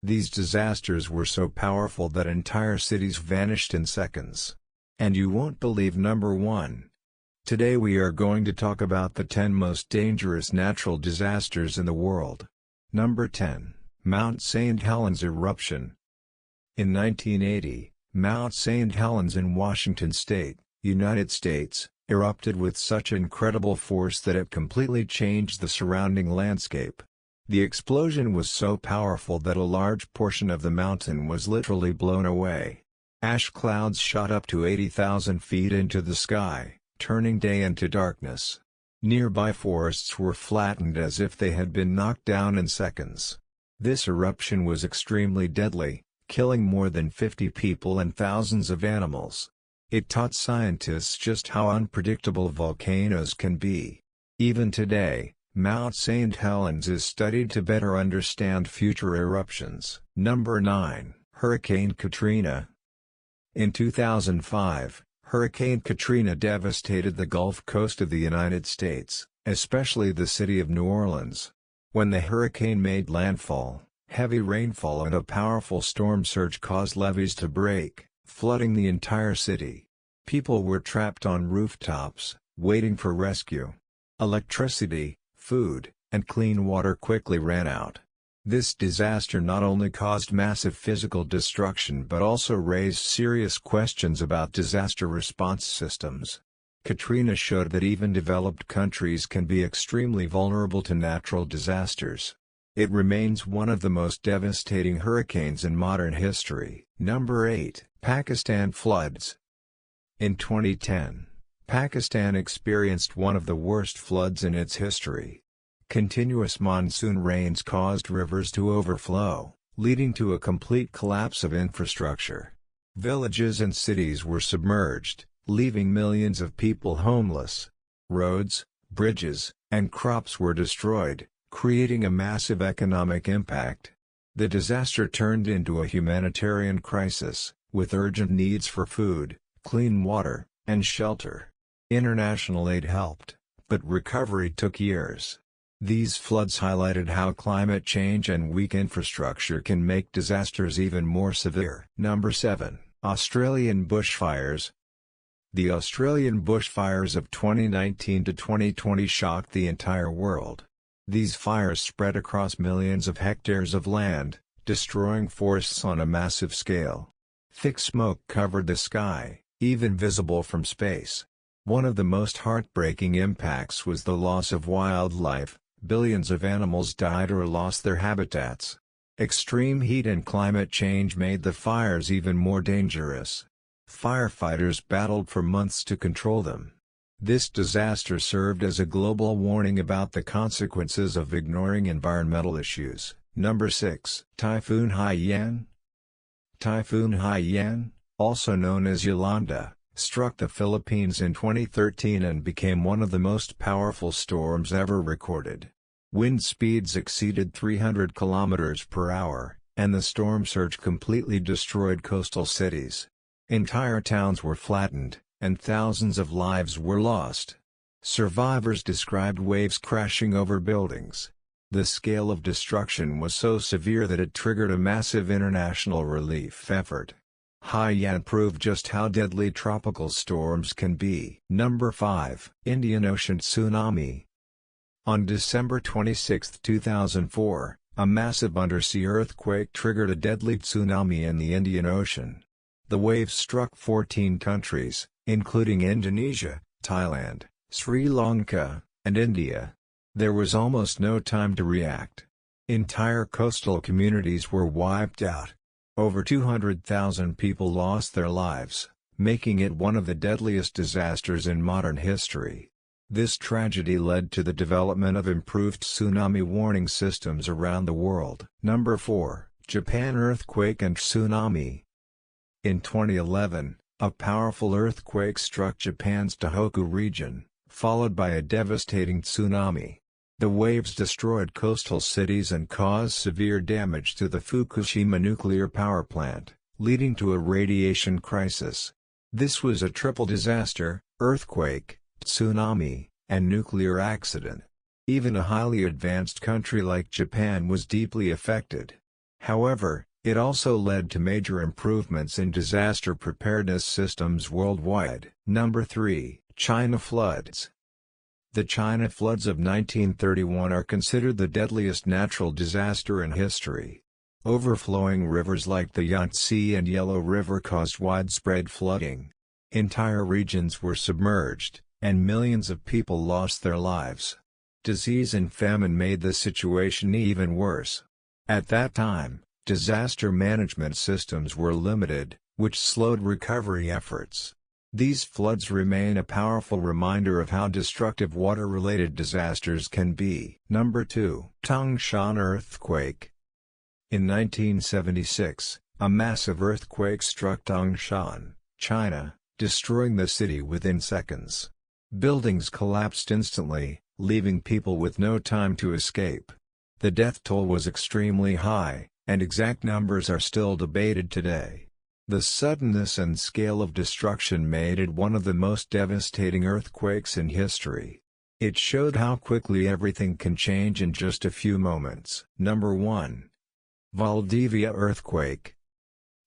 These disasters were so powerful that entire cities vanished in seconds. And you won't believe number 1. Today we are going to talk about the 10 most dangerous natural disasters in the world. Number 10, Mount St. Helens eruption. In 1980, Mount St. Helens in Washington State, United States, erupted with such incredible force that it completely changed the surrounding landscape. The explosion was so powerful that a large portion of the mountain was literally blown away. Ash clouds shot up to 80,000 feet into the sky, turning day into darkness. Nearby forests were flattened as if they had been knocked down in seconds. This eruption was extremely deadly, killing more than 50 people and thousands of animals. It taught scientists just how unpredictable volcanoes can be. Even today, Mount St. Helens is studied to better understand future eruptions. Number 9, Hurricane Katrina. In 2005, Hurricane Katrina devastated the Gulf Coast of the United States, especially the city of New Orleans. When the hurricane made landfall, heavy rainfall and a powerful storm surge caused levees to break, flooding the entire city. People were trapped on rooftops, waiting for rescue. Electricity, food, and clean water quickly ran out. This disaster not only caused massive physical destruction but also raised serious questions about disaster response systems. Katrina showed that even developed countries can be extremely vulnerable to natural disasters. It remains one of the most devastating hurricanes in modern history. Number 8, Pakistan floods. In 2010, Pakistan experienced one of the worst floods in its history. Continuous monsoon rains caused rivers to overflow, leading to a complete collapse of infrastructure. Villages and cities were submerged, leaving millions of people homeless. Roads, bridges, and crops were destroyed, creating a massive economic impact. The disaster turned into a humanitarian crisis, with urgent needs for food, clean water, and shelter. International aid helped, but recovery took years. These floods highlighted how climate change and weak infrastructure can make disasters even more severe. Number 7, Australian bushfires. The Australian bushfires of 2019 to 2020 shocked the entire world. These fires spread across millions of hectares of land, destroying forests on a massive scale. Thick smoke covered the sky, even visible from space. One of the most heartbreaking impacts was the loss of wildlife. Billions of animals died or lost their habitats. Extreme heat and climate change made the fires even more dangerous. Firefighters battled for months to control them. This disaster served as a global warning about the consequences of ignoring environmental issues. Number 6, Typhoon Haiyan. Typhoon Haiyan, also known as Yolanda, struck the Philippines in 2013 and became one of the most powerful storms ever recorded. Wind speeds exceeded 300 km per hour, and the storm surge completely destroyed coastal cities. Entire towns were flattened, and thousands of lives were lost. Survivors described waves crashing over buildings. The scale of destruction was so severe that it triggered a massive international relief effort. Haiyan proved just how deadly tropical storms can be. Number 5, Indian Ocean tsunami. On December 26, 2004, a massive undersea earthquake triggered a deadly tsunami in the Indian Ocean. The waves struck 14 countries, including Indonesia, Thailand, Sri Lanka, and India. There was almost no time to react. Entire coastal communities were wiped out. Over 200,000 people lost their lives, making it one of the deadliest disasters in modern history. This tragedy led to the development of improved tsunami warning systems around the world. Number 4, Japan earthquake and tsunami. In 2011, a powerful earthquake struck Japan's Tohoku region, followed by a devastating tsunami. The waves destroyed coastal cities and caused severe damage to the Fukushima nuclear power plant, leading to a radiation crisis. This was a triple disaster: earthquake, tsunami, and nuclear accident. Even a highly advanced country like Japan was deeply affected. However, it also led to major improvements in disaster preparedness systems worldwide. Number 3. China floods. The China floods of 1931 are considered the deadliest natural disaster in history. Overflowing rivers like the Yangtze and Yellow River caused widespread flooding. Entire regions were submerged, and millions of people lost their lives. Disease and famine made the situation even worse. At that time, disaster management systems were limited, which slowed recovery efforts. These floods remain a powerful reminder of how destructive water-related disasters can be. Number 2. Tangshan earthquake. In 1976, a massive earthquake struck Tangshan, China, destroying the city within seconds. Buildings collapsed instantly, leaving people with no time to escape. The death toll was extremely high, and exact numbers are still debated today. The suddenness and scale of destruction made it one of the most devastating earthquakes in history. It showed how quickly everything can change in just a few moments. Number 1. Valdivia earthquake.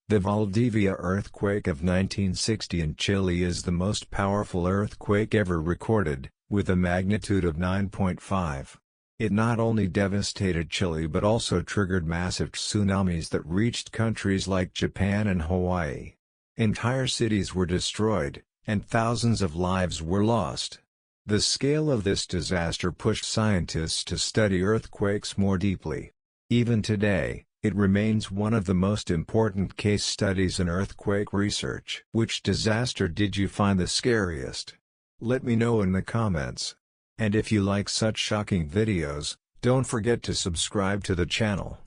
The Valdivia earthquake of 1960 in Chile is the most powerful earthquake ever recorded, with a magnitude of 9.5. It not only devastated Chile but also triggered massive tsunamis that reached countries like Japan and Hawaii. Entire cities were destroyed, and thousands of lives were lost. The scale of this disaster pushed scientists to study earthquakes more deeply. Even today, it remains one of the most important case studies in earthquake research. Which disaster did you find the scariest? Let me know in the comments. And if you like such shocking videos, don't forget to subscribe to the channel.